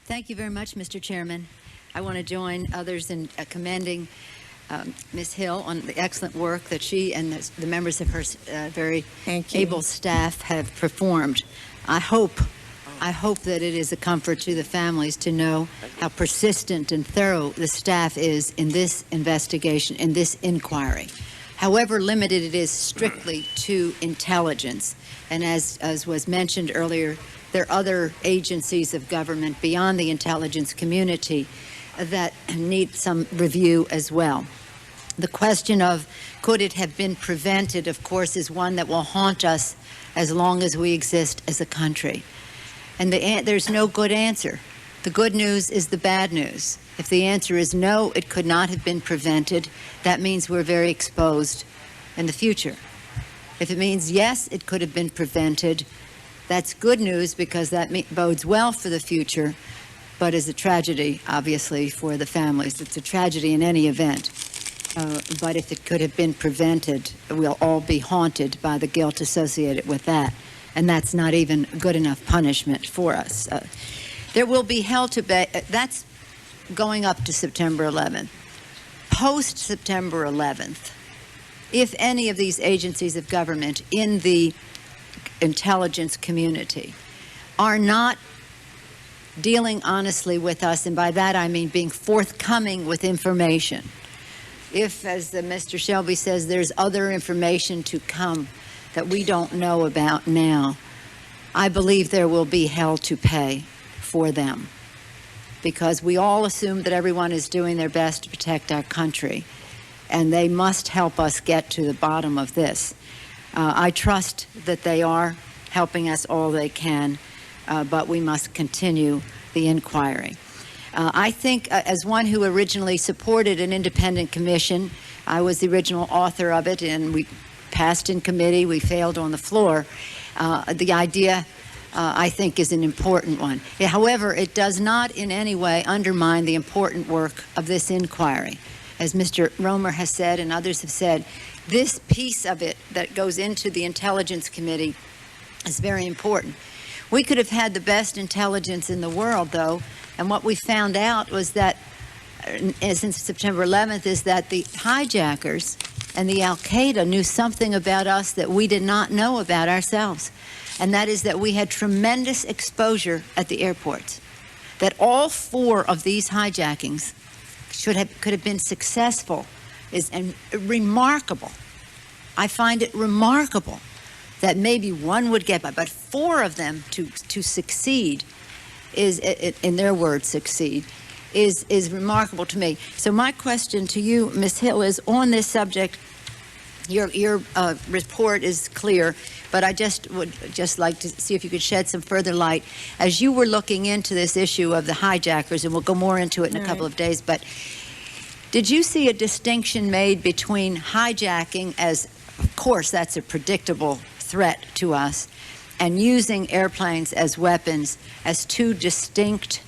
Thank you very much, Mr. Chairman. I want to join others in commending Ms. Hill on the excellent work that she and the members of her very able staff have performed. I hope that it is a comfort to the families to know how persistent and thorough the staff is in this investigation, in this inquiry. However limited it is strictly to intelligence. And as was mentioned earlier, there are other agencies of government beyond the intelligence community that need some review as well. The question of could it have been prevented, of course, is one that will haunt us as long as we exist as a country. And there's no good answer. The good news is the bad news. If the answer is no, it could not have been prevented, that means we're very exposed in the future. If it means yes, it could have been prevented, that's good news because that bodes well for the future, but is a tragedy, obviously, for the families. It's a tragedy in any event. But if it could have been prevented, we'll all be haunted by the guilt associated with that. And that's not even good enough punishment for us. There will be hell to pay. That's going up to September 11th. Post-September 11th, if any of these agencies of government in the intelligence community are not dealing honestly with us, and by that I mean being forthcoming with information, if, as Mr. Shelby says, there's other information to come that we don't know about now, I believe there will be hell to pay for them, because we all assume that everyone is doing their best to protect our country, and they must help us get to the bottom of this. I trust that they are helping us all they can, but we must continue the inquiry. I think, as one who originally supported an independent commission, I was the original author of it, and we passed in committee, we failed on the floor. The idea, I think, is an important one. However, it does not in any way undermine the important work of this inquiry. As Mr. Romer has said and others have said, this piece of it that goes into the Intelligence Committee is very important. We could have had the best intelligence in the world, though, and what we found out was that, since September 11th, is that the hijackers and the Al-Qaeda knew something about us that we did not know about ourselves, and that is that we had tremendous exposure at the airports, that all 4 of these hijackings could have been successful, and remarkable. I find it remarkable that maybe one would get by, but 4 of them to succeed is, in their words, succeed, is remarkable to me. So my question to you, Ms. Hill, is on this subject. Your report is clear, but I would like to see if you could shed some further light as you were looking into this issue of the hijackers, and we'll go more into it in a couple of days. But did you see a distinction made between hijacking, as of course that's a predictable threat to us, and using airplanes as weapons as 2 distinct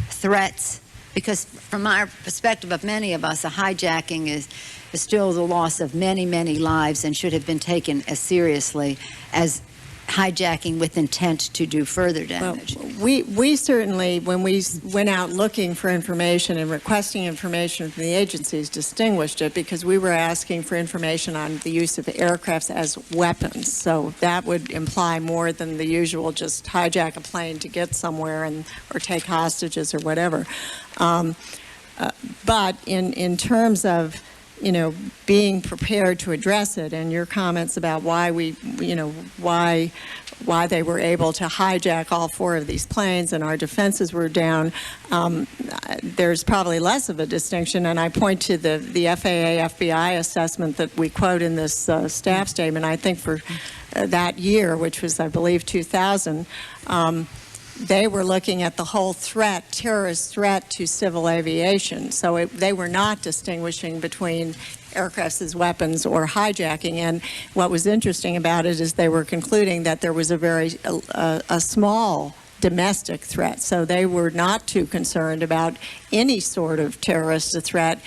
threats? Because from our perspective of many of us, a hijacking is still the loss of many, many lives and should have been taken as seriously as hijacking with intent to do further damage. Well, we certainly, when we went out looking for information and requesting information from the agencies, distinguished it because we were asking for information on the use of aircrafts as weapons. So that would imply more than the usual just hijack a plane to get somewhere or take hostages or whatever. But in terms of being prepared to address it, and your comments about why why they were able to hijack all 4 of these planes and our defenses were down, there's probably less of a distinction. And I point to the FAA FBI assessment that we quote in this staff statement. I think for that year, which was, I believe, 2000, they were looking at the whole terrorist threat to civil aviation. So they were not distinguishing between aircrafts as weapons or hijacking. And what was interesting about it is they were concluding that there was a small domestic threat. So they were not too concerned about any sort of terrorist threat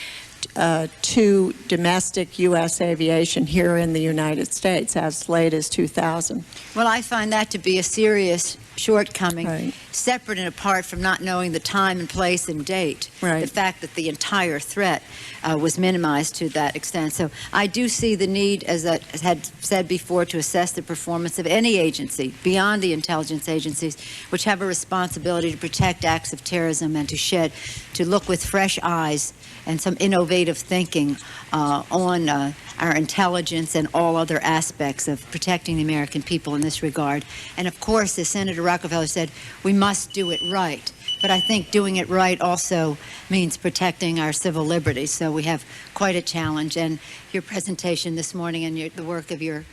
to domestic U.S. aviation here in the United States as late as 2000. Well, I find that to be a serious shortcoming, Right. separate and apart from not knowing the time and place and date. Right. The fact that the entire threat was minimized to that extent. So I do see the need, as I had said before, to assess the performance of any agency beyond the intelligence agencies, which have a responsibility to protect acts of terrorism and to look with fresh eyes and some innovative thinking on our intelligence and all other aspects of protecting the American people in this regard. And of course, as Senator Rockefeller said, we must do it right. But I think doing it right also means protecting our civil liberties. So we have quite a challenge. And your presentation this morning and the work of your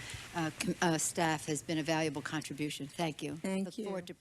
staff has been a valuable contribution. Thank you. Thank Look you. forward to